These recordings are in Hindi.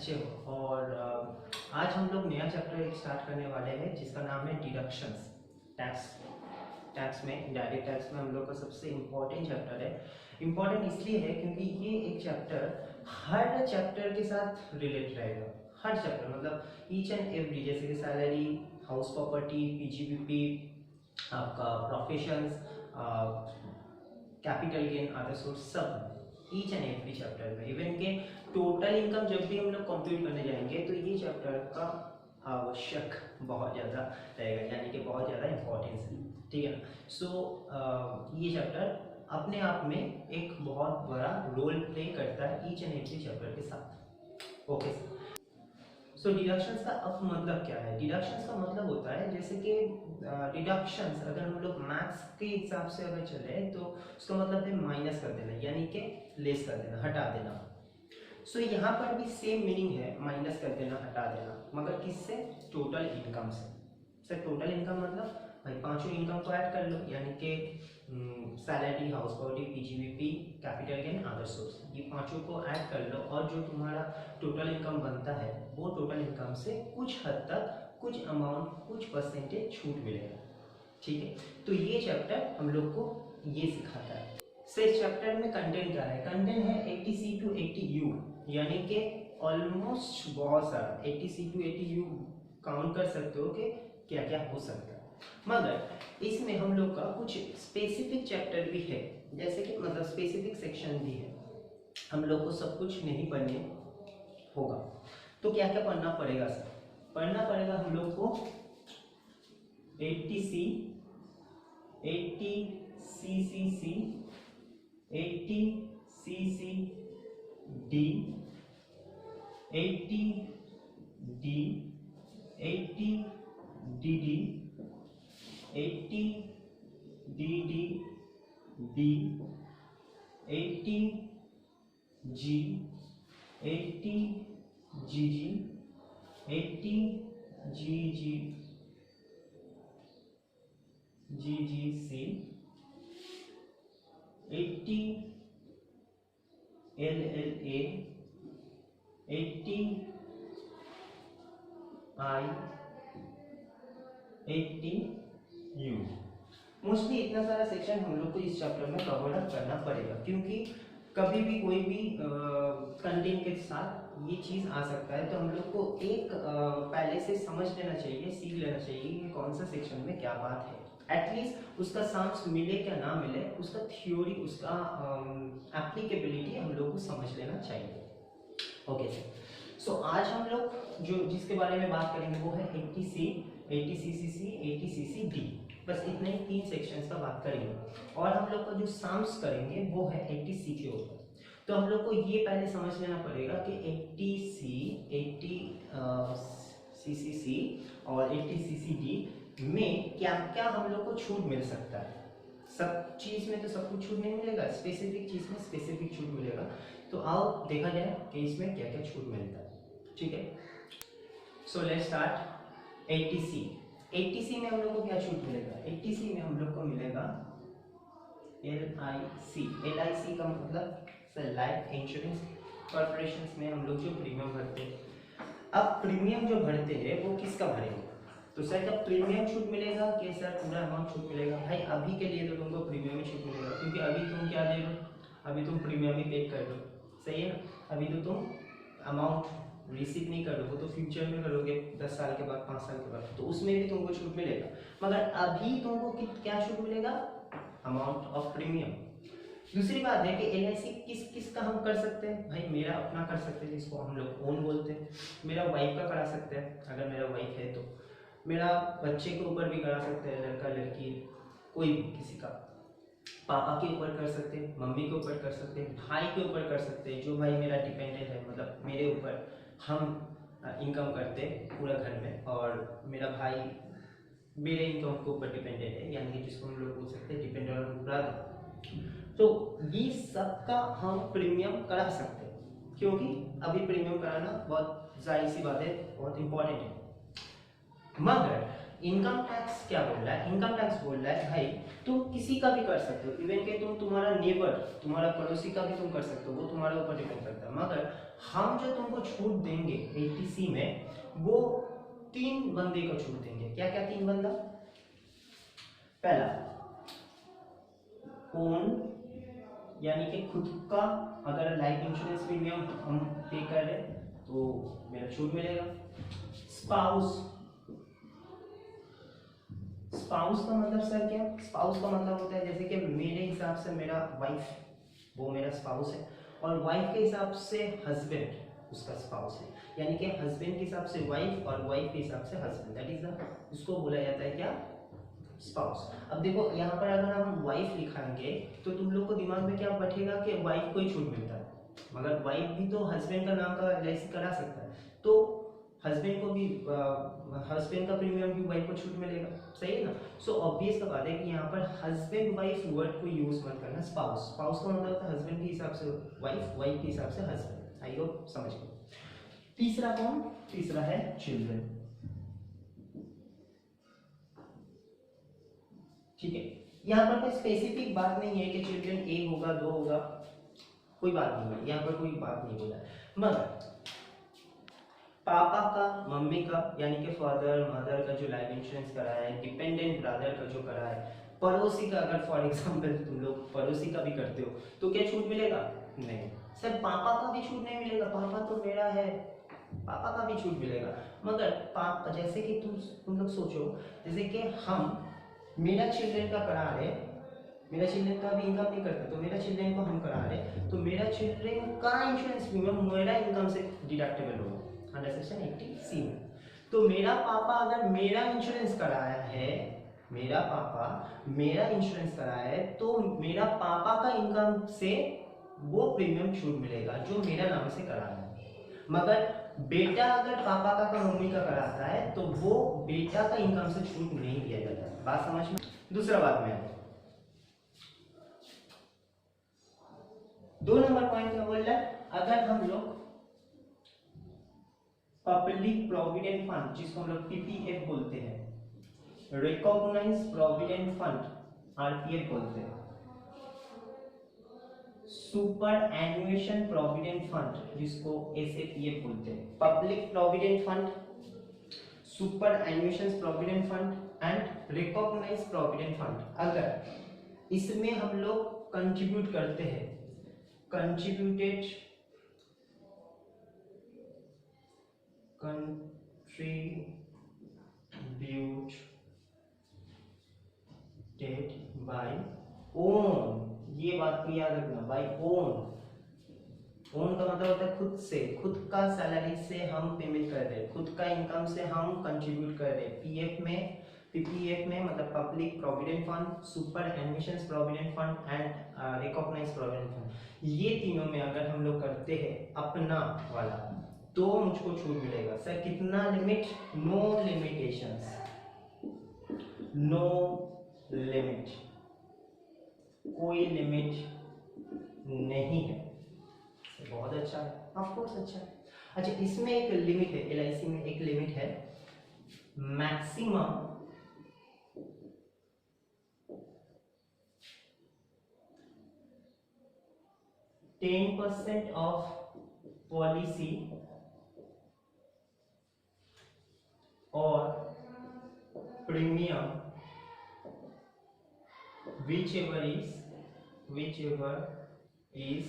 अच्छे हो। और आज हम लोग नया चैप्टर स्टार्ट करने वाले हैं जिसका नाम है डिडक्शंस। टैक्स में, डायरेक्ट टैक्स में हम लोग का सबसे इम्पोर्टेंट चैप्टर है। इम्पोर्टेंट इसलिए है क्योंकि ये एक चैप्टर हर चैप्टर के साथ रिलेट रहेगा। हर चैप्टर मतलब ईच एंड एवरी, जैसे कि सैलरी, हाउस प्रॉपर्टी, पीजीबीपी, आपका professions, capital gain, other source, सब ईच एंड एवरी चैप्टर में। इवन के टोटल इनकम जब भी हम लोग कंप्यूट करने जाएंगे तो ये चैप्टर का आवश्यक बहुत ज़्यादा रहेगा, यानी कि बहुत ज़्यादा इंपॉर्टेंस है, ठीक है ना। सो ये चैप्टर अपने आप में एक बहुत बड़ा रोल प्ले करता है ईच एंड एवरी चैप्टर के साथ। ओके सो डिडक्शंस का अब मतलब क्या है? डिडक्शंस का मतलब होता है जैसे कि डिडक्शंस अगर हम लोग मैथ्स के हिसाब से अगर चले तो उसका मतलब है माइनस कर देना, यानी कि लेस कर देना, हटा देना। सो यहाँ पर भी सेम मीनिंग है, माइनस कर देना, हटा देना, मगर किससे? टोटल इनकम से। सर टोटल इनकम मतलब भाई पांचों इनकम को ऐड कर लो, यानी कि salary, house property, PGBP, capital gain, other source, ये पांचों को ऐड कर लो और जो तुम्हारा टोटल इनकम बनता है वो टोटल इनकम से कुछ हद तक, कुछ अमाउंट, कुछ परसेंटेज छूट मिलेगा, ठीक है। तो ये चैप्टर हम लोग को ये सिखाता है। से इस चैप्टर में कंटेंट क्या है? कंटेंट है 80C to 80U, यानी कि ऑलमोस्ट बहुत सारा 80C to 80U काउंट कर सकते हो कि क्या क्या हो सकता है। मगर इसमें हम लोग का कुछ स्पेसिफिक चैप्टर भी है, जैसे कि मतलब स्पेसिफिक सेक्शन भी है। हम लोग को सब कुछ नहीं पढ़ने होगा, तो क्या क्या पढ़ना पड़ेगा सर? पढ़ना पड़ेगा हम लोग को 80C, 80CCC, 80CCD, 80D, 80DD, 80DDD, 80G, 80GG, 80GGC, 80LLA, 80I, 80U। Mostly इतना सारा सेक्शन हम लोग को इस चैप्टर में कवर अप करना पड़ेगा, क्योंकि कभी भी कोई भी कंटेंट के साथ ये चीज़ आ सकता है। तो हम लोग को एक पहले से समझ लेना चाहिए, सीख लेना चाहिए कि कौन सा सेक्शन में क्या बात है। एटलीस्ट उसका साम्स मिले क्या ना मिले, उसका थ्योरी, उसका एप्लीकेबिलिटी हम लोग को समझ लेना चाहिए। ओके सर, सो आज हम लोग जो जिसके बारे में बात करेंगे वो है 80C, 80CCC, 80CCD। बस इतने ही 3 सेक्शंस का बात करेंगे। और हम लोग का जो साम्स करेंगे वो है 80C के ऊपर। तो हम लोग को ये पहले समझ लेना पड़ेगा कि 80C, 80CCC और 80CCD में क्या क्या हम लोग को छूट मिल सकता है। सब चीज़ में तो सब कुछ छूट नहीं मिलेगा, स्पेसिफिक चीज़ में स्पेसिफिक छूट मिलेगा। तो आओ देखा जाए कि इसमें क्या क्या छूट मिलता है, ठीक है। So let's start 80C। 80C में हम लोग को क्या छूट मिलेगा? 80C में हम लोग को मिलेगा LIC। LIC का मतलब लाइफ इंश्योरेंस कॉर्पोरेशन में हम लोग जो प्रीमियम भरते हैं। अब प्रीमियम जो भरते हैं वो किसका भरेंगे? तो सर जब प्रीमियम छूट मिलेगा कि सर पूरा अमाउंट छूट मिलेगा? भाई अभी के लिए तो तुमको प्रीमियम ही छूट मिलेगा, क्योंकि अभी तुम क्या दे रहे हो? अभी तुम प्रीमियम ही पे कर रहे हो, सही है ना। अभी तो तुम अमाउंट रिसीव नहीं कर रहे हो, तो फ्यूचर में करोगे 10 साल के बाद, 5 साल के बाद, तो उसमें भी तुमको छूट मिलेगा। मगर अभी तुमको क्या छूट मिलेगा? Amount of premium. दूसरी बात है कि LIC किस किस का हम कर सकते हैं? भाई मेरा अपना कर सकते हैं, जिसको हम लोग ओन बोलते हैं। मेरा वाइफ का करा सकते हैं, अगर मेरा वाइफ है तो। मेरा बच्चे के ऊपर भी करा सकते हैं, लड़का लड़की कोई भी, किसी का। पापा के ऊपर कर सकते हैं, मम्मी के ऊपर कर सकते हैं, भाई के ऊपर कर सकते हैं, जो भाई मेरा डिपेंडेंट है, मतलब मेरे ऊपर हम इनकम करते हैं पूरा घर में, और मेरा भाई मेरे इनकम के ऊपर डिपेंडेंट है, यानी कि जिसको हम लोग बोल सकते हैं डिपेंडेंट ऑन ब्रदर। तो ये सब का हम प्रीमियम करा सकते हैं, क्योंकि अभी प्रीमियम कराना बहुत जाहिर सी बात है, बहुत इंपॉर्टेंट है। मगर इनकम टैक्स क्या बोल रहा है? इनकम टैक्स बोल रहा है भाई तुम किसी का भी कर सकते हो, इवन के तुम तुम्हारा नेबर, तुम्हारा पड़ोसी का भी तुम कर सकते हो, वो तुम्हारे ऊपर डिपेंड करता है। मगर हम जो तुमको छूट देंगे 80C में, वो 3 बंदे का छूट देंगे। क्या क्या 3 बंदा? पहला ओन, यानी कि खुद का, अगर लाइफ इंश्योरेंस प्रीमियम हम पे कर रहे तो मेरा छूट मिलेगा। स्पाउस, स्पाउस का मतलब सर क्या? स्पाउस का मतलब होता है जैसे कि मेरे हिसाब से मेरा वाइफ, वो मेरा स्पाउस है, और वाइफ के हिसाब से हस्बैंड उसका स्पाउस है, यानी कि हस्बैंड के हिसाब से वाइफ और वाइफ के हिसाब से हस्बैंड, दैट इज द, उसको बोला जाता है क्या? स्पाउस। अब देखो यहाँ पर अगर हम वाइफ लिखाएंगे तो तुम लोग को दिमाग में क्या बैठेगा कि वाइफ को ही छूट मिलता है, मगर वाइफ भी तो हस्बैंड का नाम का एलआईसी करा सकता है, तो हस्बैंड को भी हस्बैंड का प्रीमियम भी वाइफ को छूट मिलेगा, सही है ना? सो ऑब्वियस का बात है कि यहाँ पर हस्बैंड वाइफ वर्ड को यूज मत करना। स्पाउस, स्पाउस का मतलब होता है हस्बैंड के हिसाब से वाइफ, वाइफ के हिसाब से हस्बैंड। आई होप समझ गए। तीसरा कौन? तीसरा है चिल्ड्रन। ठीक है, यहाँ पर कोई स्पेसिफिक बात नहीं है कि चिल्ड्रन 1 होगा 2 होगा, कोई बात नहीं है, यहाँ पर कोई बात नहीं बोला है। मगर पापा का, मम्मी का, यानी कि फादर मदर का जो लाइफ इंश्योरेंस करा है, डिपेंडेंट ब्रदर का जो करा है, पड़ोसी का, अगर फॉर एग्जांपल तुम लोग पड़ोसी का भी करते हो तो क्या छूट मिलेगा? नहीं सर, पापा का भी छूट नहीं मिलेगा, पापा तो मेरा है, पापा का भी छूट मिलेगा। मगर पापा, जैसे कि तुम लोग सोचो, जैसे कि हम, मेरा चिल्ड्रन का करा रहे, मेरा चिल्ड्रन का भी इनकम नहीं करता, तो मेरा चिल्ड्रन को हम करा रहे, तो मेरा चिल्ड्रन का इंश्योरेंस प्रीमियम मेरा इनकम से डिडक्टेबल होगा अंडर सेक्शन 80C में। तो मेरा पापा अगर मेरा इंश्योरेंस कराया है, मेरा पापा मेरा इंश्योरेंस कराया है, तो मेरा पापा का इनकम से वो प्रीमियम छूट मिलेगा जो मेरा नाम से कराया है। मगर बेटा अगर पापा का मम्मी का कराता है तो वो बेटा का इनकम से छूट नहीं दिया जाता। बात समझ में? दूसरा बात में 2 नंबर पॉइंट क्या बोल रहा है? अगर हम लोग पब्लिक प्रोविडेंट फंड, जिसको हम लोग पीपीएफ बोलते हैं, रिकॉग्नाइज प्रोविडेंट फंड आरपीएफ बोलते हैं, सुपर एन्युएशन प्रोविडेंट फंड जिसको एसएपीएफ बोलते हैं, public provident fund, superannuation provident fund and recognise provident fund, अगर इसमें हम लोग कंट्रीब्यूट करते हैं, कंट्रीब्यूटेड बाय ओन, ये बात को याद रखना, बाय ओन। ओन का मतलब होता है खुद से, खुद का सैलरी से हम पेमेंट कर रहे हैं, खुद का इनकम से हम कंट्रीब्यूट कर रहे हैं पीएफ में, पीपीएफ में, मतलब public provident fund, superannuation provident fund and recognise provident fund. ये तीनों में अगर हम लोग करते हैं अपना वाला तो मुझको छूट मिलेगा। सर कितना limit? No limitations, no limit, कोई लिमिट नहीं है। बहुत अच्छा है, ऑफ कोर्स अच्छा है। अच्छा, इसमें एक लिमिट है, एलआईसी में एक लिमिट है, मैक्सिमम 10% ऑफ पॉलिसी और प्रीमियम whichever is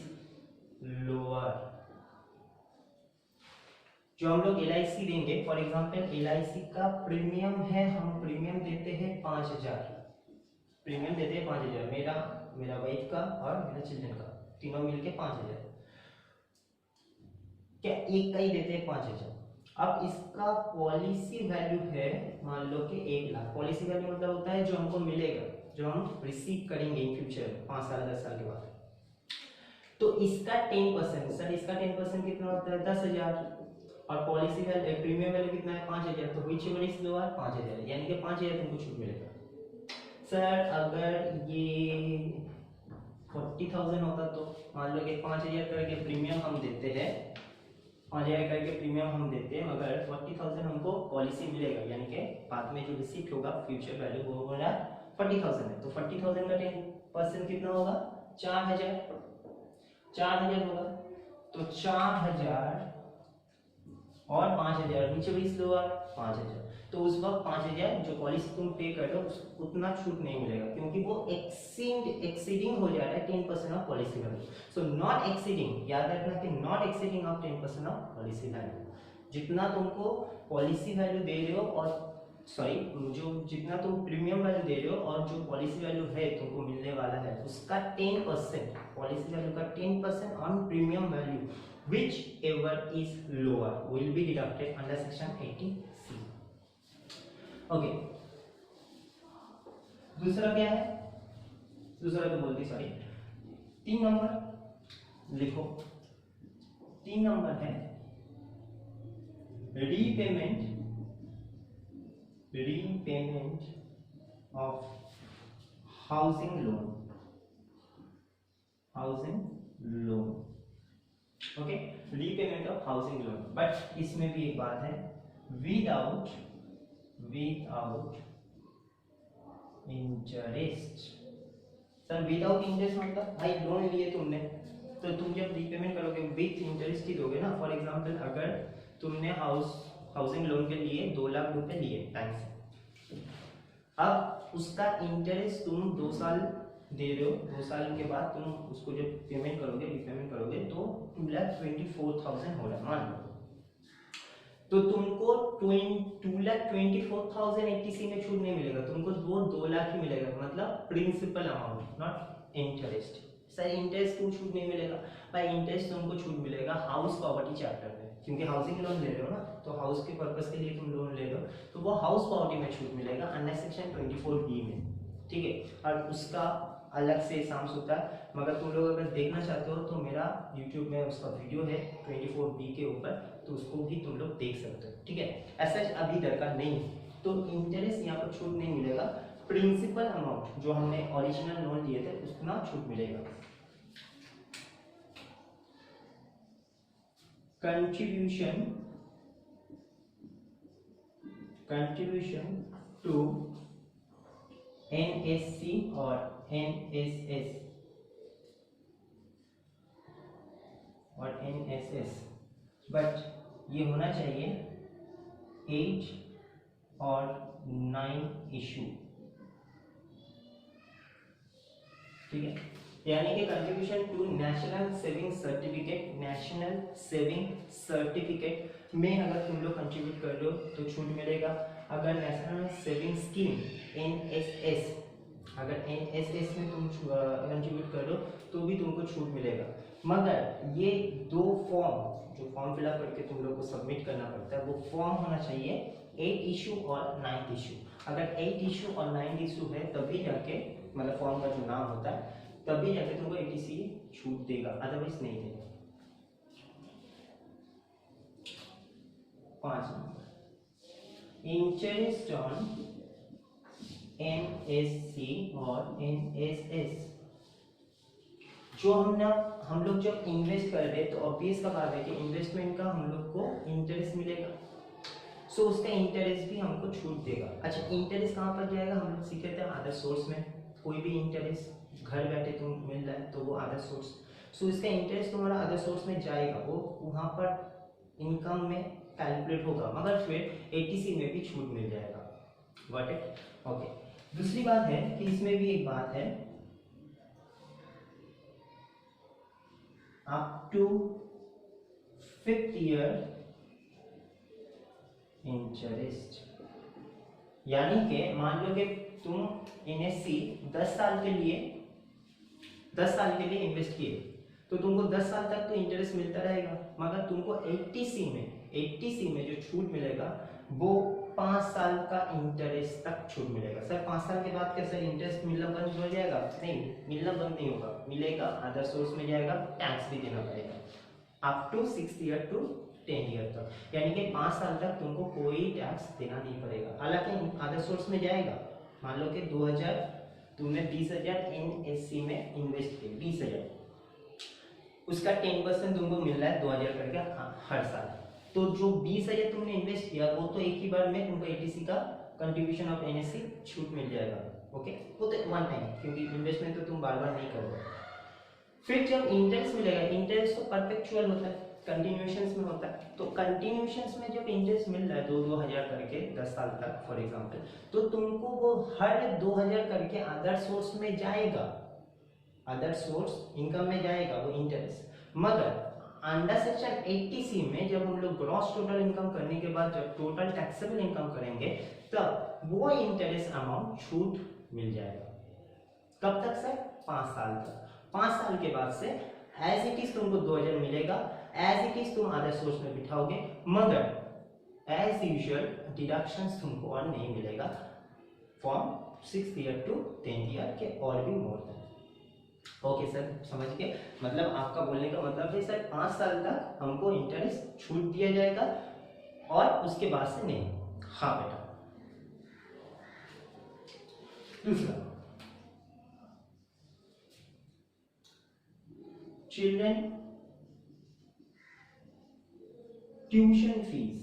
लोअर। जो हम लोग एलआईसी देंगे, फॉर एग्जांपल एलआईसी का प्रीमियम है, हम प्रीमियम देते हैं 5000, प्रीमियम देते हैं 5000, मेरा वाइफ का और मेरा चिल्ड्रन का, तीनों मिलके 5000, क्या एक का ही देते हैं 5000। अब इसका पॉलिसी वैल्यू है मान लो कि 1 लाख। पॉलिसी वैल्यू मतलब होता है जो हमको मिलेगा, जो हम रिसीव करेंगे इन फ्यूचर 5 साल 10 साल के बाद। तो इसका 10%, सर इसका 10% कितना होता है? 10,000, और पॉलिसी वैल्यू प्रीमियम वैल्यू कितना है? 5,000, तो व्हिच वन इज लोअर? 5,000, यानी कि 5,000 तुमको छूट मिलेगा। सर अगर ये 40,000 होता तो मान लो कि 5,000 करके प्रीमियम हम देते हैं 5,000 करके प्रीमियम हम देते हैं, मगर 40,000 हमको पॉलिसी मिलेगा, यानी कि बाद में जो रिसीप्ट होगा फ्यूचर वैल्यू वो हो रहा है 40,000 है। तो 40,000 का 10% कितना होगा? 4,000 होगा। तो 4,000 और 5,000 नीचे भी स्लो है 5,000। तो उस वक्त 5,000 जो पॉलिसी तुम पे कर रहे हो उतना छूट नहीं मिलेगा, क्योंकि वो एक्सीडिंग हो जा रहा है 10% of policy value. So not exceeding, याद रखना कि not exceeding of 10% of policy value. जितना तुमको पॉलिसी वैल्यू दे रहे हो और सॉरी जो जितना तुम प्रीमियम वैल्यू दे रहे हो और जो पॉलिसी वैल्यू है तुमको मिलने वाला है उसका 10%, पॉलिसी वैल्यू का 10% on premium value whichever is lower will be deducted under section 80C. Okay, दूसरा क्या है? दूसरा तो बोलती सॉरी 3 नंबर लिखो। 3 नंबर है repayment of housing loan. Okay, repayment of housing loan. But इसमें भी एक बात है, without interest. Sir without interest मतलब भाई लोन लिए तुमने, तो तुम जब रीपेमेंट करोगे विथ इंटरेस्ट ही दोगे ना। फॉर एग्जांपल अगर तुमने हाउसिंग लोन के लिए 2 लाख रुपए लिए बैंक से, अब उसका इंटरेस्ट तुम 2 साल दे रहे हो, 2 साल के बाद तुम उसको जब पेमेंट करोगे रीपेमेंट करोगे तो 2,24,000 हो रहा है मान लो। तो तुमको 2,24,000 ATC में छूट नहीं मिलेगा, तुमको वो 2 लाख ही मिलेगा, मतलब principal amount not interest. Sir interest क्यों छूट नहीं मिलेगा? भाई इंटरेस्ट तुमको छूट मिलेगा हाउस प्रॉपर्टी चैप्टर में, क्योंकि हाउसिंग लोन ले रहे हो ना, तो हाउस के पर्पस के लिए तुम लोन ले रहे हो, तो वो हाउस प्रॉपर्टी में छूट मिलेगा अंडर सेक्शन 24B में, ठीक है। और उसका अलग से एग्जाम्स होता है, मगर तुम लोग अगर देखना चाहते हो तो मेरा YouTube में उसका वीडियो है 24B के ऊपर, तो उसको भी तुम लोग देख सकते हो, ठीक है। ऐसा अभी दरकार नहीं है, तो इंटरेस्ट यहाँ पर छूट नहीं मिलेगा, प्रिंसिपल अमाउंट जो हमने ओरिजिनल लोन लिए थे उतना छूट मिलेगा। कंट्रीब्यूशन टू NSC और NSS बट ये होना चाहिए 8 और 9 इशू, ठीक है। यानी कि contribution to national saving certificate में अगर तुम लोग कंट्रीब्यूट कर रहे हो तो छूट मिलेगा। अगर नेशनल सेविंग स्कीम NSS, अगर NSS में तुम कंट्रीब्यूट कर रहे हो तो भी तुमको छूट मिलेगा। मगर ये 2 फॉर्म जो फॉर्म फिलअप करके तुम लोग को सबमिट करना पड़ता है वो फॉर्म होना चाहिए 8 इशू और 9 इशू। अगर 8 इशू और 9 इशू है तभी जाके, मतलब फॉर्म का जो नाम होता है तभी जाके तुमको ATC छूट देगा, अदरवाइज नहीं देगा। 5 नंबर इंटरेस्ट ऑन NSC और NSS। जो हम लोग जब इन्वेस्ट कर रहे हैं तो ऑब्वियस का बात है कि इन्वेस्टमेंट का हम लोग को इंटरेस्ट मिलेगा, सो उसका इंटरेस्ट भी हमको छूट देगा। अच्छा इंटरेस्ट कहाँ पर जाएगा? हम लोग सीखे थे अदर सोर्स में, कोई भी इंटरेस्ट घर बैठे तुम मिल रहा है तो वो अदर सोर्स, सो इसका इंटरेस्ट तुम्हारा अदर सोर्स में जाएगा, वो वहाँ पर इनकम में कैलकुलेट होगा, मगर फिर ATC में भी छूट मिल जाएगा। Got it? ओके। दूसरी बात है कि इसमें भी एक बात है, up to 5th year interest, यानी कि मान लो कि तुम NSC 10 साल के लिए इन्वेस्ट किए तो तुमको 10 साल तक तो इंटरेस्ट मिलता रहेगा, मगर तुमको 80C में जो छूट मिलेगा वो 5 साल का इंटरेस्ट तक छूट मिलेगा। सर 5 साल के बाद क्या सर इंटरेस्ट मिलना बंद हो जाएगा? नहीं, मिलना बंद नहीं होगा, मिलेगा, अदर सोर्स में जाएगा, टैक्स भी देना पड़ेगा up to 6th year to 10 year तक, यानी कि 5 साल तक तुमको कोई टैक्स देना नहीं पड़ेगा। हालांकि अदर सोर्स में जाएगा, मान लो कि 2000 तुमने 20,000 NSC में इन्वेस्ट किए, 20,000 उसका 10% तुमको मिल रहा है 2000 करके हर साल। तो जो 20,000 तुमने इन्वेस्ट किया वो तो एक ही बार में तुमको एटीसी का कंट्रीब्यूशन ऑफ एनएससी छूट मिल जाएगा। ओके, वो तो वन टाइम, क्योंकि इन्वेस्टमेंट तो तुम बार बार नहीं करोगे। फिर जब इंटरेस्ट मिलेगा, इंटरेस्ट तो परपेचुअल होता है, कंटिन्यूएशंस में होता है। तो कंटिन्यूएशंस में जब इंटरेस्ट मिल रहा है 2-2 हजार करके 10 साल तक फॉर एग्जांपल, तो तुमको वो हर 2000 करके अदर सोर्स में जाएगा, अदर सोर्स इनकम में जाएगा वो इंटरेस्ट। मगर अंडर सेक्शन 80C में जब हम लोग ग्रॉस टोटल इनकम करने के बाद जब टोटल टैक्सेबल इनकम करेंगे तब वो इंटरेस्ट अमाउंट छूट मिल जाएगा। कब तक सर? 5 साल तक। 5 साल के बाद से एज इट इज तुमको 2000 मिलेगा, एज इट इज तुम अदर सोर्स में बिठाओगे, मगर एज यूजुअल डिडक्शंस तुमको और नहीं मिलेगा from 6th year to 10th year के और भी मोर देन। ओके सर, समझ गए? मतलब आपका बोलने का मतलब है सर 5 साल तक हमको इंटरेस्ट छूट दिया जाएगा और उसके बाद से नहीं। हाँ बेटा। दूसरा, children tuition fees.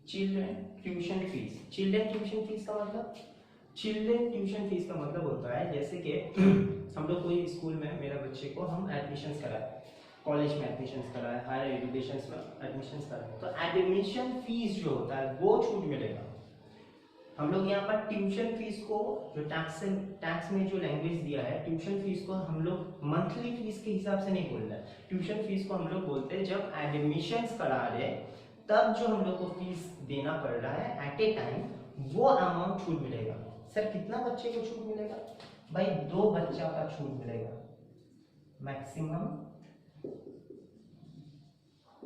Children tuition fees, children tuition fees का मतलब, चिल्ड्रन ट्यूशन फीस का मतलब होता है जैसे कि हम लोग कोई स्कूल में मेरा बच्चे को हम एडमिशन्स कराए, कॉलेज में एडमिशन्स कराए, हायर एजुकेशन में एडमिशन्स कराए, तो एडमिशन फीस जो होता है वो छूट मिलेगा। हम लोग यहाँ पर ट्यूशन फीस को जो टैक्स में जो लैंग्वेज दिया है, ट्यूशन फीस को हम लोग मंथली फीस के हिसाब से नहीं बोल रहे हैं। ट्यूशन फीस को हम लोग बोलते हैं जब एडमिशन्स करा रहे तब जो हम लोग को फीस देना पड़ रहा है एट ए टाइम, वो अमाउंट छूट मिलेगा। सर कितना बच्चे को छूट मिलेगा? भाई 2 बच्चा का छूट मिलेगा, maximum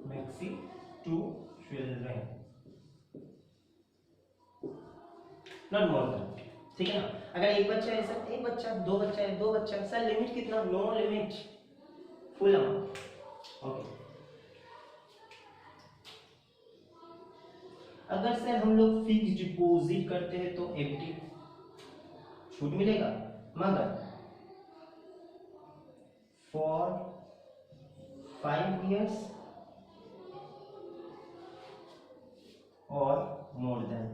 maxi 2 children, not more than. ठीक है ना? अगर एक बच्चा है सर, एक बच्चा, 2 बच्चा है, 2 बच्चा, सर लिमिट कितना? No limit, full amount. Okay, अगर सर हम लोग फिक्स डिपॉजिट करते हैं तो एफडी छूट मिलेगा, मगर फॉर 5 years और मोर देन।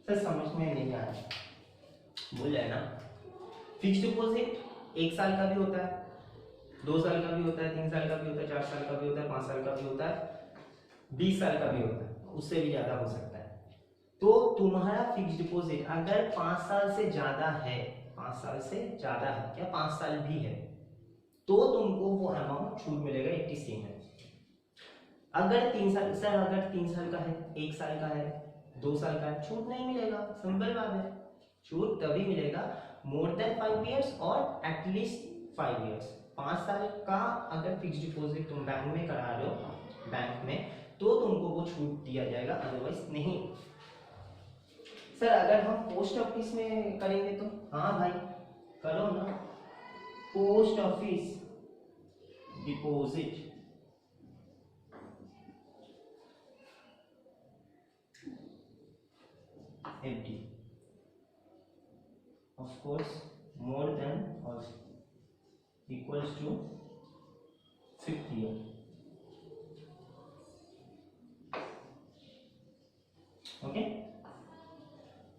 सर समझ में नहीं आया, बोल रहे ना? फिक्स डिपॉजिट 1 साल का भी होता है, 2 साल का भी होता है, 3 साल का भी होता है, 4 साल का भी होता है, 5 साल का भी होता है, 20 साल का भी होता है, उससे भी ज्यादा हो सकता है। तो तुम्हारा फिक्स डिपॉजिट अगर 5 साल से ज्यादा है, 5 साल से ज्यादा है क्या 5 साल भी है, तो तुमको वो अमाउंट छूट मिलेगा 80C में। अगर 3 साल, सर अगर 3 साल का है, 1 साल का है, 2 साल का है, छूट नहीं मिलेगा। सिंपल बात है, छूट तभी मिलेगा मोर देन 5 years और एटलीस्ट 5 years। 5 साल का अगर फिक्स डिपॉजिट तुम बैंक में करा रहे हो, बैंक में, तो तुमको वो छूट दिया जाएगा, अदरवाइज नहीं। सर अगर हम पोस्ट ऑफिस में करेंगे तो? हाँ भाई करो ना, post office deposit FD of course more than और equals to 5th year। Okay,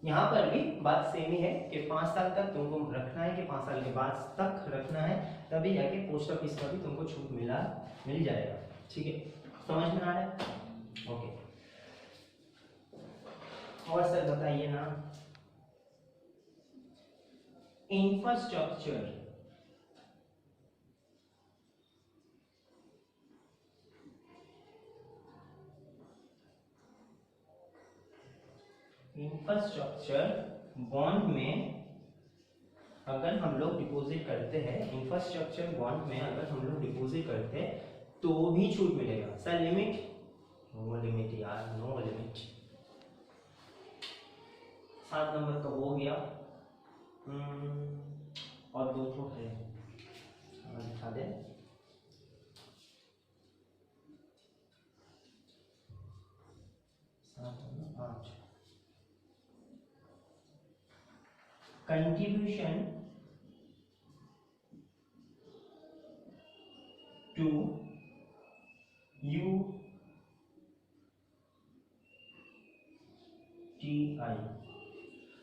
यहाँ पर भी बात सेम ही है कि 5 साल तक तुमको रखना है कि 5 साल के बाद तक रखना है, तभी जाके पोस्ट ऑफिस का भी तुमको छूट मिल जाएगा। ठीक है, समझ में आ रहा है? ओके, और सर बताइए ना, इंफ्रास्ट्रक्चर, बॉन्ड में अगर हम लोग डिपॉजिट करते हैं, इंफ्रास्ट्रक्चर बॉन्ड में अगर हम लोग डिपॉजिट करते हैं तो भी छूट मिलेगा। Sir limit? नो लिमिट यार, नो लिमिट। 7 नंबर का हो गया, और 2 तो है, दिखा दे। Contribution to UTI.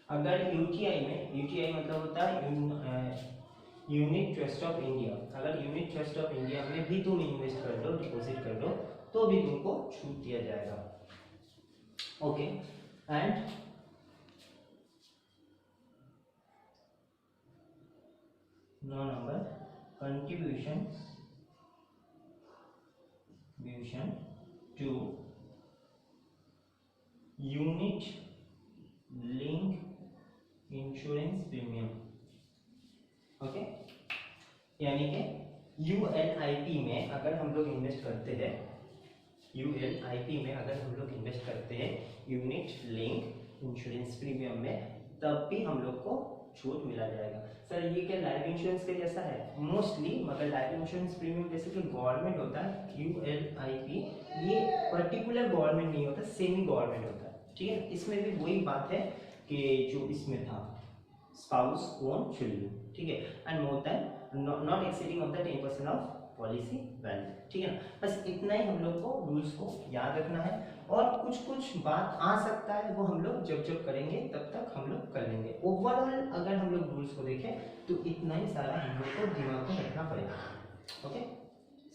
अगर यूटीआई में, यूटीआई मतलब होता है यूनिट ट्रस्ट ऑफ इंडिया, अगर यूनिट ट्रस्ट ऑफ इंडिया में भी तुम इन्वेस्ट कर दो, डिपॉजिट कर दो, तो भी तुमको छूट दिया जाएगा। Okay, and no number contribution to unit link insurance premium. Okay, यानी कि यूएलआईपी में अगर हम लोग इन्वेस्ट करते हैं, यूएलआईपी में अगर हम लोग इन्वेस्ट करते हैं यूनिट लिंक इंश्योरेंस प्रीमियम में, तब भी हम लोग को छूट मिला जाएगा। सर ये क्या लाइफ इंश्योरेंस के जैसा है? मोस्टली, मगर लाइफ इंश्योरेंस प्रीमियम जैसे कि गवर्नमेंट होता है, यूएलआईपी ये पर्टिकुलर गवर्नमेंट नहीं होता, सेमी गवर्नमेंट होता है। ठीक है, इसमें भी वही बात है कि जो इसमें था स्पाउस ओन चिल्ड्रन, ठीक है, and more than not exceeding of the 10% of policy value. ठीक है ना, बस इतना ही हम लोग को रूल्स को याद रखना है, और कुछ कुछ बात आ सकता है वो हम लोग जब जब करेंगे तब तक हम लोग कर लेंगे। ओवरऑल अगर हम लोग रूल्स को देखें तो इतना ही सारा हम लोग को दिमाग में रखना पड़ेगा। ओके,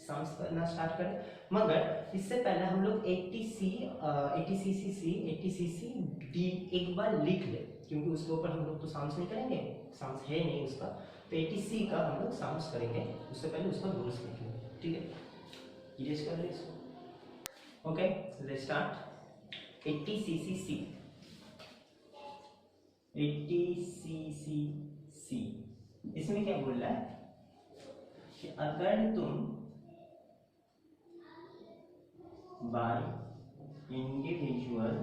सम्स करना स्टार्ट करें, मगर इससे पहले हम लोग 80cc डी एक बार लिख ले, क्योंकि उसके ऊपर हम लोग तो सम्स नहीं करेंगे, सम्स है नहीं उसका, तो 80C का हम लोग सम्स करेंगे, उससे पहले उसका रूल्स लिख लेंगे। ठीक है, इरेज कर ले इसको। Okay, let's start. 80cc, 80cc इसमें क्या बोल रहा है कि अगर तुम by individual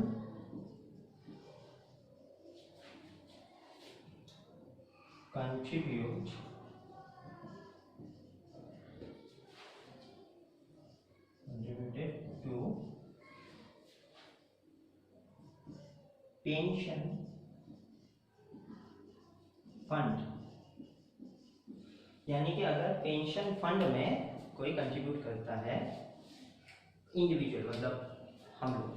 contributed to pension fund, यानी कि अगर पेंशन फंड में कोई कंट्रीब्यूट करता है, इंडिविजुअल मतलब हम लोग,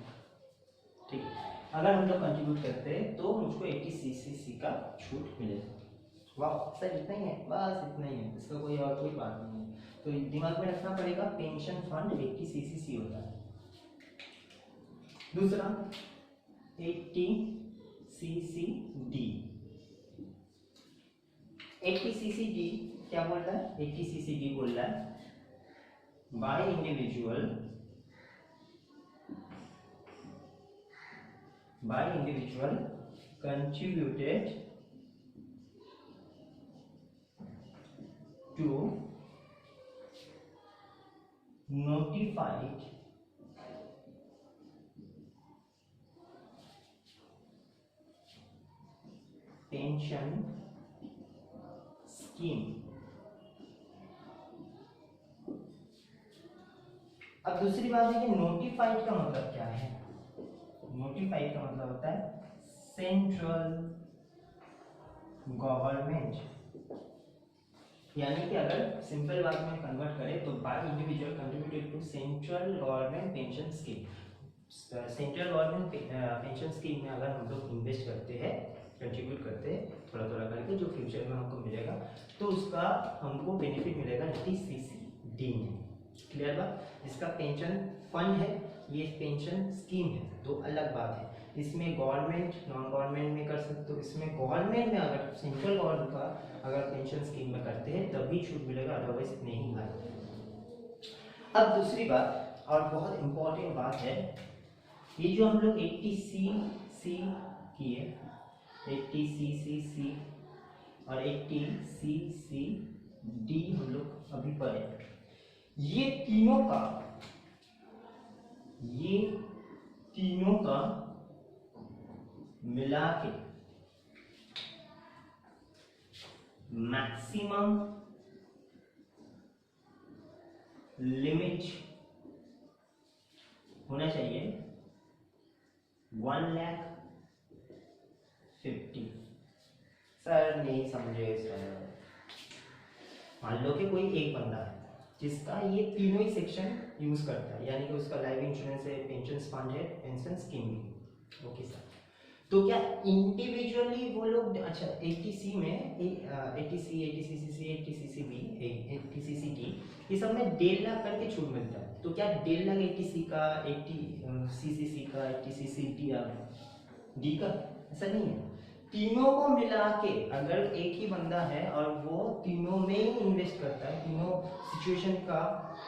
ठीक है, अगर हम लोग कंट्रीब्यूट करते हैं तो मुझको 80cc का छूट मिलेगा। वाह सर, इतना ही है, बस इतना ही है, इसका कोई और कोई बात नहीं है, तो दिमाग में रखना पड़ेगा पेंशन फंड 80cc होता है। दूसरा 80cc-D, 80cc-D क्या बोल रहा है? 80cc-D बोल रहा है by individual contributed to notified pension scheme। अब दूसरी बात है कि नोटिफाइड का मतलब क्या है? नोटिफाइड का मतलब होता है सेंट्रल गवर्नमेंट, यानी कि अगर सिंपल बात में कन्वर्ट करें तो by individual contributed to central government pension scheme. Central government pension scheme में अगर हम लोग इन्वेस्ट करते हैं, कंट्रीब्यूट करते हैं थोड़ा थोड़ा करके, जो फ्यूचर में हमको मिलेगा, तो उसका हमको बेनिफिट मिलेगा 80cc-D में। क्लियर बात? इसका पेंशन फंड है, ये पेंशन स्कीम है, दो अलग बात है। इसमें गवर्नमेंट नॉन गवर्नमेंट में कर सकते हो, इसमें गवर्नमेंट में अगर सेंट्रल गवर्नमेंट का अगर पेंशन स्कीम में करते हैं तभी छूट मिलेगा, अदरवाइज नहीं भाई। अब दूसरी बात और बहुत इंपॉर्टेंट बात है, ये जो हम लोग 80cc किए, 80cc और 80cc-D हम लोग अभी पढ़े, ये तीनों का मिला के मैक्सिमम लिमिट होना चाहिए 1,50,000। सर नहीं समझे सर। मान लो कि कोई एक बंदा है जिसका ये तीनों ही सेक्शन यूज करता है, यानी कि उसका लाइफ इंश्योरेंस है, पेंशन फंड है, पेंशन स्कीम भी। ओके सर, तो क्या इंडिविजुअली वो लोग, अच्छा 80C में 80C 80CCC 80CCB 80CCT ये सब में 1.5 लाख करके छूट मिलता है। तो क्या 1.5 लाख 80C का 80CCC का 80CCT डी का, ऐसा नहीं है। तीनों को मिला के अगर एक ही बंदा है और वो तीनों में ही इन्वेस्ट करता है, तीनों सिचुएशन का,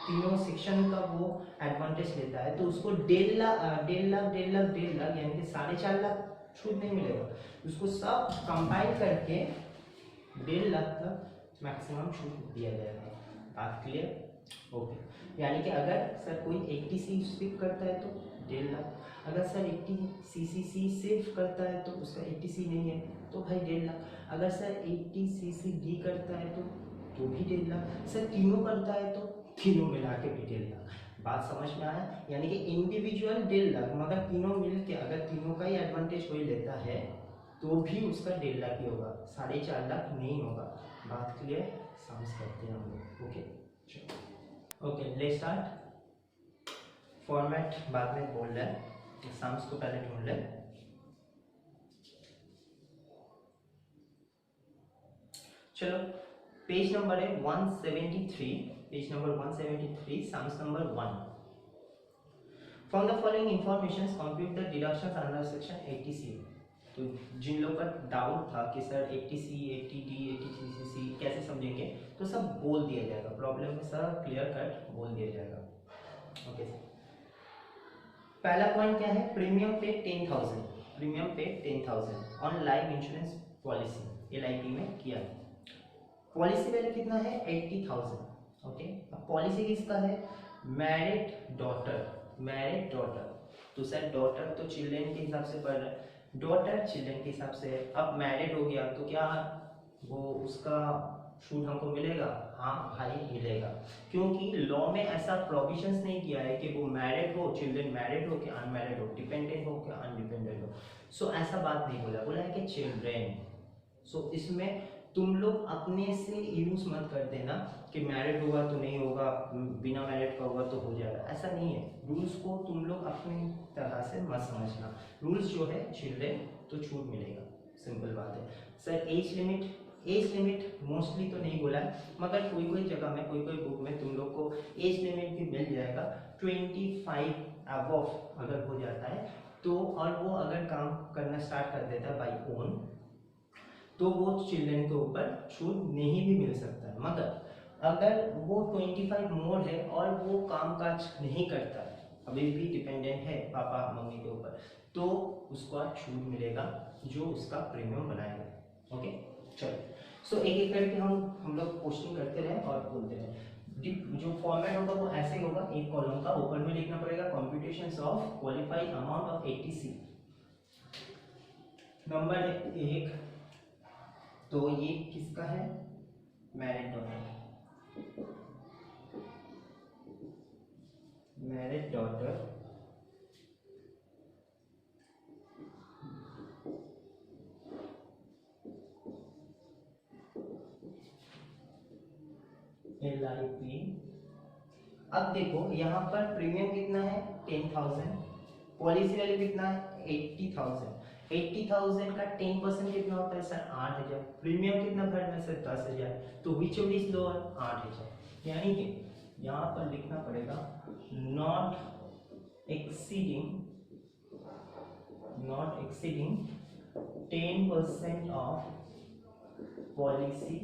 तीनों सेक्शन का वो एडवांटेज लेता है, तो उसको 1.5 लाख यानी कि 4.5 लाख छूट नहीं मिलेगा। उसको सब कंबाइन करके 1.5 लाख तक मैक्सिमम छूट दिया जाएगा। बात क्लियर? ओके, यानी कि अगर सर कोई 80C स्विप करता है तो 1.5 लाख, अगर सर 80CCC सिर्फ करता है तो उसका 80C नहीं है तो भाई 1.5 लाख, अगर सर 80CCD करता है तो भी 1.5 लाख, सर तीनों करता है तो तीनों मिला के भी 1.5 लाख। बात समझ में आया? यानी कि इंडिविजुअल 1.5 लाख, मगर तीनों मिल के अगर तीनों का ही एडवांटेज कोई लेता है तो भी उसका 1.5 लाख ही होगा, 4.5 लाख नहीं होगा। बात क्लियर? समझ करते हैं हम लोग। ओके चलो, ओके लेट्स स्टार्ट। फॉर्मेट बाद में बोल रहे हैं, एग्जाम्स को पहले ढूंढ ले। चलो, पेज नंबर है 173, page number 173, sums number 1। From the following information compute the deductions under section 80C। तो जिन लोगों का डाउट था कि सर 80C 80D 80CCC कैसे समझेंगे, तो सब बोल दिया जाएगा, प्रॉब्लम में सब क्लियर कट बोल दिया जाएगा। ओके सर, पहला पॉइंट क्या है? प्रीमियम पे 10,000, प्रीमियम पे 10,000 on life insurance policy LIP में किया है। पॉलिसी वैल्यू कितना है? 80,000। ओके, अब पॉलिसी किसका है? Married daughter, married daughter. तो सर डॉटर तो चिल्ड्रेन के हिसाब से पढ़ रहा है, डॉटर चिल्ड्रेन के हिसाब से है। अब मैरिड हो गया तो क्या वो उसका छूट हमको मिलेगा? हाँ भाई मिलेगा, क्योंकि लॉ में ऐसा प्रोविजंस नहीं किया है कि वो मैरिड हो, चिल्ड्रेन मैरिड हो कि अनमैरिड हो, डिपेंडेंट हो कि अनडिपेंडेंट हो। सो ऐसा बात नहीं बोला, बोला है कि चिल्ड्रेन। सो इसमें तुम लोग अपने से यूज मत कर देना कि मैरिड होगा तो नहीं होगा, बिना मैरिड का होगा तो हो जाएगा, ऐसा नहीं है। रूल्स को तुम लोग अपनी तरह से मत समझना। रूल्स जो है चिल्ड्रेन तो छूट मिलेगा, सिंपल बात है। Sir age limit, age limit mostly तो नहीं बोला है, मगर कोई कोई जगह में, कोई कोई बुक में तुम लोग को एज लिमिट भी मिल जाएगा। 25 अबव अगर हो जाता है तो, और वो अगर काम करना स्टार्ट कर देता है बाई ओन, तो वो चिल्ड्रन के ऊपर छूट नहीं भी मिल सकता है। मगर अगर वो 25 मोर है और वो काम काज नहीं करता है, अभी भी डिपेंडेंट है पापा मम्मी के ऊपर, तो उसको छूट मिलेगा जो उसका प्रीमियम बनाएगा। ओके चलो, सो एक एक करके हम लोग क्वेश्चन करते रहे और बोलते रहे। जो फॉर्मेट होगा वो ऐसे होगा, एक कॉलम का ऊपर में लिखना पड़ेगा computations of qualified amount of 80C। Number 1, तो ये किसका है? Married daughter, married daughter LIP। अब देखो यहाँ पर प्रीमियम कितना है? 10,000, पॉलिसी वैल्यू कितना है? 80,000। 80,000 का 10% कितना होता है सर? 8,000। प्रीमियम कितना भरना है सर? 10,000। तो विच ऑफ दिस लोअर? 8,000। यानी कि यहाँ पर लिखना पड़ेगा not exceeding 10% of policy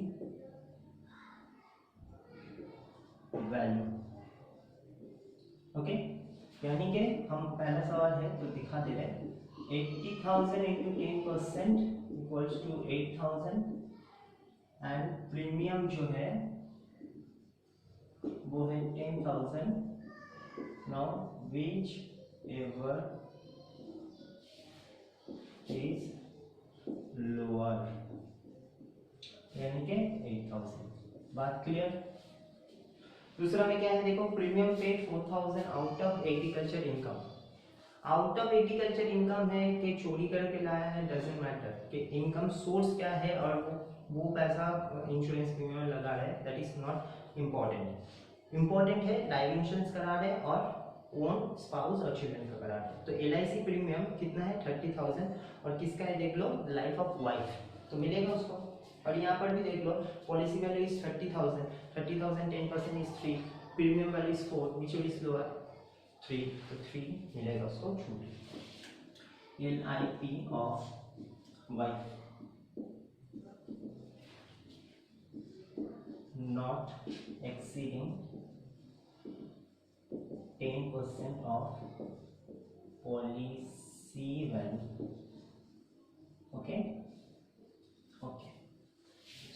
value. Okay, यानी कि हम पहला सवाल है तो दिखा दे रहे हैं 80,000 into 10% equals to 8,000 and premium जो है वो है 10,000। Now whichever is lower, यानी कि 8,000। बात क्लियर? दूसरा में क्या है देखो, premium paid 4,000 out of agriculture income. Out of agriculture income है कि चोरी करके लाया है, डजंट मैटर, कि इनकम सोर्स क्या है और वो पैसा इंश्योरेंस प्रीमियम में लगा रहे हैं, that is not important. Important है लाइफ इंश्योरेंस करा रहे हैं और ओन स्पाउस और चिल्ड्रन का करा रहे हैं। तो LIC प्रीमियम कितना है 30,000, और किसका है देख लो, लाइफ ऑफ वाइफ, तो मिलेगा उसको। और यहाँ पर भी देख लो policy value is 30,000, 30,000 10% is 3, premium value is 4, which is lower 3, तो 3 मिलेगा उसको छूट। LIP ऑफ वाइफ not exceeding 10% of policy value, okay okay.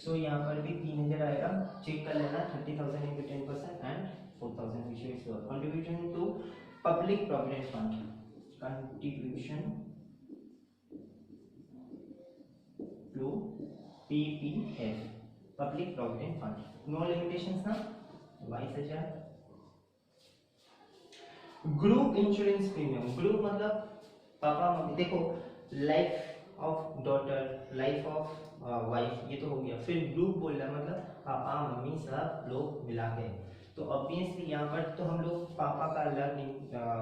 So यहाँ पर भी 3,000 आएगा, चेक कर लेना, 30,000 into 10% and 4,000 which is your contribution to public provident fund, contribution to PPF, public provident fund, no limitations ना, 22,000। ग्रुप इंश्योरेंस प्रीमियम, ग्रुप मतलब पापा मम्मी, देखो life of daughter, life of wife, ये तो हो गया, फिर ग्रुप बोल रहा मतलब पापा मम्मी सब लोग मिला के। तो ऑब्वियसली यहाँ पर तो हम लोग पापा का अलग नहीं,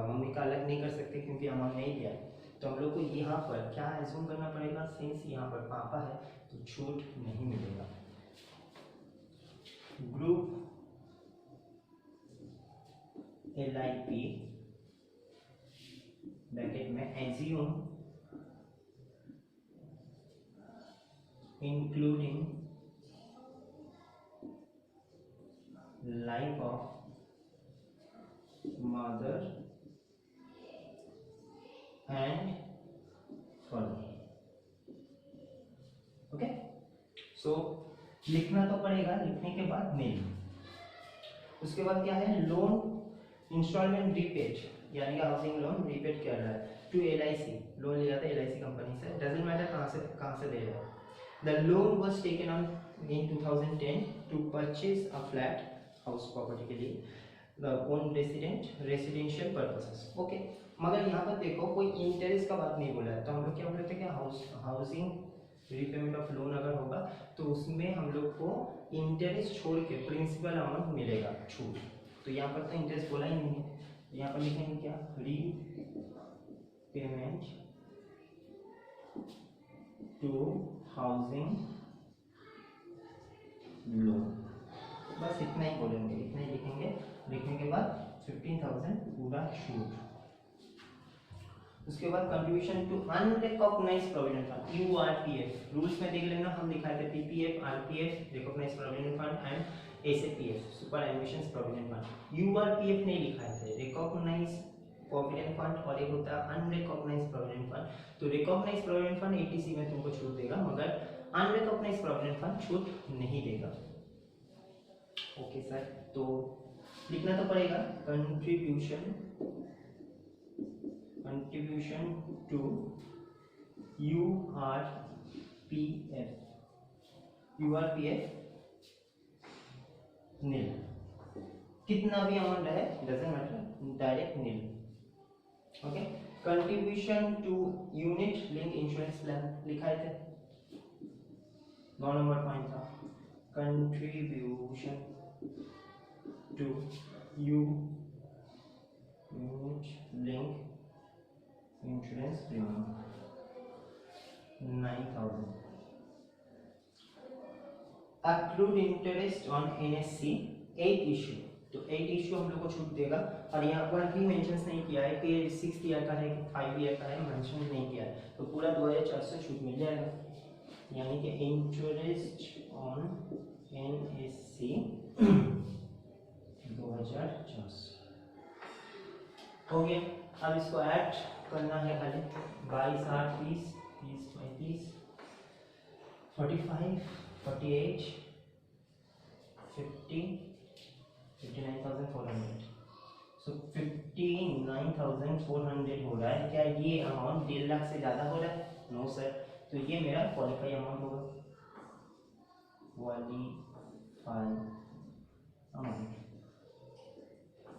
मम्मी का अलग नहीं कर सकते क्योंकि अमाउंट नहीं दिया है। तो हम लोग को यहाँ पर क्या एज्यूम करना पड़ेगा, सिंस यहाँ पर पापा है तो छूट नहीं मिलेगा। ग्रुप LIP ब्रैकेट में assume including life of mother and father, okay. So लिखना तो पड़ेगा, लिखने के बाद नहीं, उसके बाद क्या है, लोन इंस्टॉलमेंट रीपेड, यानी कि हाउसिंग लोन रीपेड कर रहा है टू LIC, लोन लिया था LIC कंपनी से, डजंट मैटर कहाँ से ले रहा है। The loan was taken on in 2010 to purchase a flat, house property के लिए, the own residential purposes, okay. मगर यहाँ पर देखो कोई इंटरेस्ट का बात नहीं बोला है, तो हम लोग क्या बोल रहे थे कि हाउसिंग रीपेमेंट ऑफ लोन अगर होगा तो उसमें हम लोग को इंटरेस्ट छोड़ के प्रिंसिपल अमाउंट मिलेगा छूट। तो यहाँ पर तो इंटरेस्ट बोला ही नहीं है, यहाँ पर लिखेंगे क्या, रीपेमेंट टू हाउसिंग लोन, बस इतना ही बोलेंगे, इतना ही लिखेंगे। लिखने के बाद 15,000 पूरा छूट। उसके बाद contribution to unrecognised provident fund, URPF, rules में देख लेना, हम दिखाए थे PPF, RPF recognised provident fund and SAPF superannuation provident fund. URPF नहीं लिखाए थे, रिकॉग्नाइज्ड प्रोविडेंट फंड, और एक होता है अनरिकॉग्नाइज्ड प्रोविडेंट फंड। तो रिकॉग्नाइज्ड प्रोविडेंट फंड ATC में तुमको छूट देगा, मगर अनरिकॉग्नाइज्ड प्रोविडेंट फंड छूट नहीं देगा, ओके सर। तो लिखना तो पड़ेगा कंट्रीब्यूशन टू URPF नील, कितना भी अमाउंट है doesn't matter, direct nil, okay. Contribution to unit link insurance plan लिखाए थे, 9 नंबर पॉइंट था, contribution to unit link insurance premium 9,000। Accrued interest on NSC 8 issue, तो 8 इशू हम लोग को छूट देगा। और यहाँ पर भी मेंशन नहीं किया है कि 6 ईयर का है कि 5 ईयर का है, मेंशन नहीं किया है, तो पूरा 2,400 छूट मिल जाएगा, यानी कि इंटरेस्ट ऑन NSC 2,400 हो गया। अब इसको ऐड करना है खाली, 22 8 30 30 35 45 48 50 59,400, सो 59,400 हो रहा है। क्या ये अमाउंट 1.5 लाख से ज़्यादा हो रहा है? नो सर, तो ये मेरा क्वालिफाई अमाउंट होगा, क्वालिफाई अमाउंट।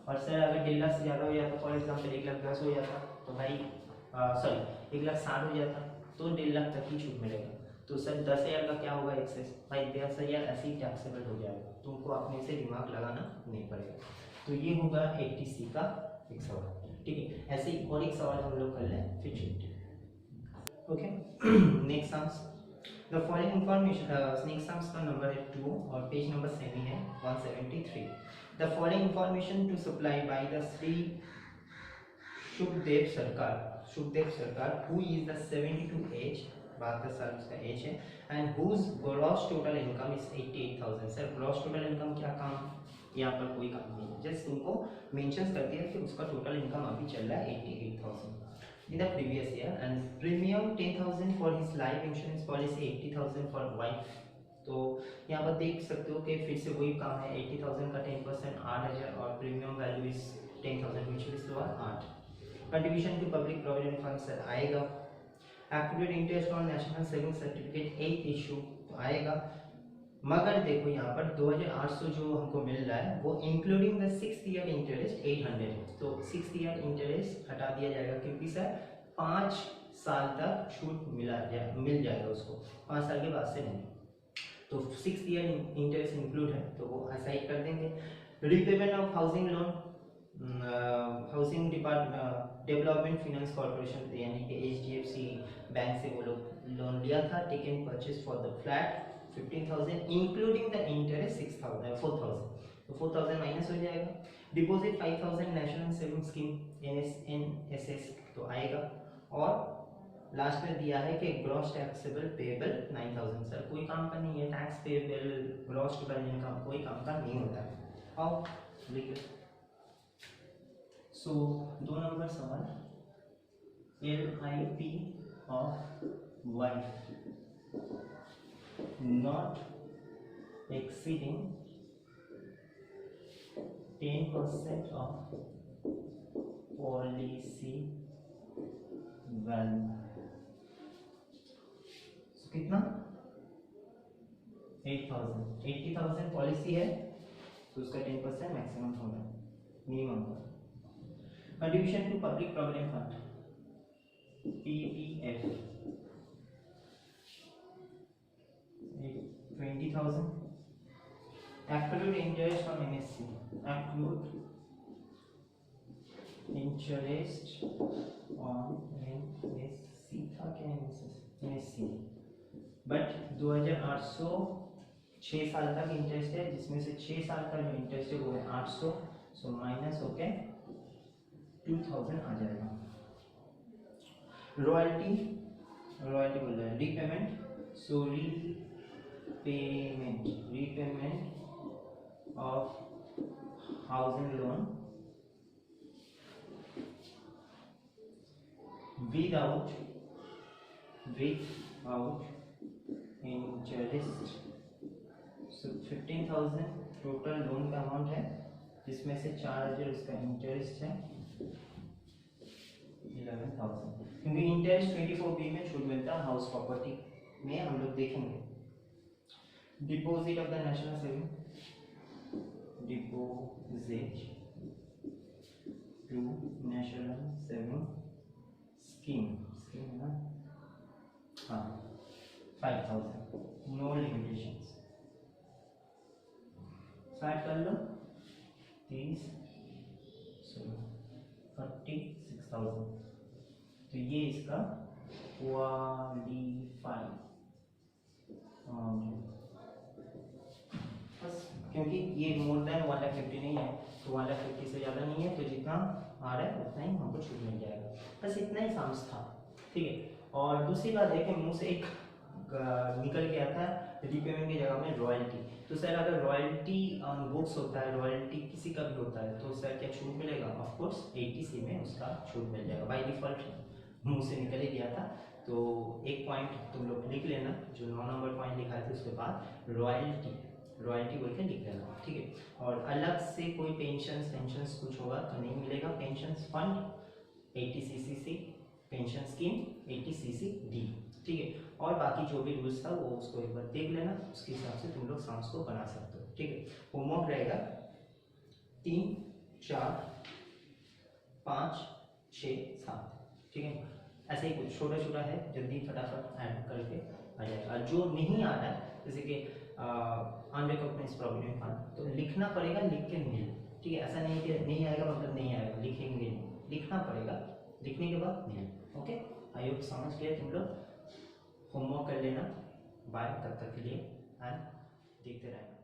और सर अगर 1.5 लाख से ज़्यादा हो जाता, फॉर एग्जाम्पल 1,10,000 हो जाता तो भाई सॉरी 1,60,000 हो जाता तो 1.5 लाख तक ही छूट मिलेगा। तो सर 10,000 का क्या होगा एक्सेस, भाई 10,000 ऐसे ही टैक्सेबल हो जाएगा, तुमको अपने से दिमाग लगाना नहीं पड़ेगा। तो ये होगा 80C का एक सवाल, ठीक है। ऐसे ही और एक सवाल हम लोग कर लें फिर छुट्टी। Okay next sums the following information, next sums का नंबर है 2 और पेज नंबर सेमी है 173। The following information to supply by the Shri Sukhdev Sarkar who is the 72 as, 72 साल उसका एज है, and whose gross total income is 88,000। Sir gross total income क्या काम, यहाँ पर कोई काम नहीं है, जस्ट तुमको मेंशन कर दिया कि उसका टोटल इनकम अभी चल रहा है 88,000 in the previous year, and premium 10,000 for his life insurance policy, 80,000 for wife। तो यहाँ पर देख सकते हो कि फिर से वही काम है, 80,000 का 10% 8,000 और premium value is 10,000 which is 8। Contribution to public provident fund sir आएगा। Activate interest on national saving certificate 8 issue तो आएगा, मगर देखो यहाँ पर 2,800 जो हमको मिल रहा है वो including the 6th year interest 800 है, तो 6th ईयर इंटरेस्ट हटा दिया जाएगा क्योंकि सर 5 साल तक छूट मिल जाएगा उसको, 5 साल के बाद से नहीं। तो 6th ईयर इंटरेस्ट इंक्लूड है तो वो ऐसा ही कर देंगे। Repayment of housing loan, housing development finance corporation यानी कि HDFC बैंक से वो लोग लोन लिया था, taken purchase for the flat 15,000 including the interest 6,000 4,000, तो 4,000 माइनस हो जाएगा। Deposit 5,000 national saving scheme NSS तो आएगा, और लास्ट में दिया है कि ग्रॉस टैक्सेबल पेएबल 9,000। सर कोई काम का नहीं है, tax payable gross total income कोई काम का नहीं होता है। आओ लिख सो 2 नंबर सवाल, LIP ऑफ वाइफ not exceeding 10% of policy value, so कितना 8,000 80,000 पॉलिसी है तो उसका 10% मैक्सिमम होगा मिनिमम का। Contribution to public provident fund PPF 20,000। accrued interest on NSC, accrued interest on NSC था क्या, NSC बट 2,800 6 साल तक इंटरेस्ट है, जिसमें से 6 साल का जो इंटरेस्ट है वो है 800, सो माइनस होके 2,000 आ जाएगा। रॉयल्टी बोल रहा है, repayment, so repayment of housing loan without interest, so 15,000 total loan का अमाउंट है, जिसमें से 4,000 उसका इंटरेस्ट है 11,000, क्योंकि इंटरेस्ट 24B में छूट मिलता है, हाउस प्रॉपर्टी में हम लोग देखेंगे। Deposit of the national saving, deposit to national saving scheme है ना, हाँ 5,000, नो लिमिटेशंस, स्टार्ट कर लो 30 46,000, तो ये इसका क्वालिफाइड अमाउंट है। बस क्योंकि ये मोर देन 1,50,000 नहीं है तो 1,50,000 से ज़्यादा नहीं है, तो जितना आ रहा है उतना ही हमको छूट मिल जाएगा। बस इतना ही साम्स था, ठीक है। और दूसरी बात है कि मुंह से एक निकल गया था रीपेमेंट की जगह में रॉयल्टी, तो सर अगर रॉयल्टी बुक्स होता है, रॉयल्टी किसी का भी होता है, तो सर क्या छूट मिलेगा, ऑफ कोर्स 80C में उसका छूट मिल जाएगा बाय डिफॉल्ट, मुंह से निकल ही गया था। तो एक पॉइंट तुम लोग लिख लेना, जो 9 नंबर पॉइंट लिखा थे उसके बाद रॉयल्टी बोल के लिख लेना, ठीक है। और अलग से कोई पेंशन कुछ होगा तो नहीं मिलेगा। Pension fund 80CC pension scheme 80CC-D, ठीक है। और बाकी जो भी रूल्स था वो उसको एक बार देख लेना, उसके हिसाब से तुम लोग साम्स को बना सकते हो, ठीक है। होमवर्क रहेगा 3 4 5 6 7, ठीक है। ऐसे ही कुछ छोटा छोटा है, जल्दी फटाफट ऐड करके आ जाएगा। जो नहीं आ रहा है जैसे कि अनरिकॉग्नाइज्ड प्रोविडेंट फंड, तो लिखना पड़ेगा, लिख के नहीं, ठीक है। ऐसा नहीं कि नहीं आएगा मतलब नहीं आएगा, लिखेंगे नहीं, लिखना पड़ेगा, लिखने के बाद नहीं। ओके, आई होप समझ गए तुम लोग। होमवर्क कर लेना। बाय, तब तक के लिए एंड देखते रहना।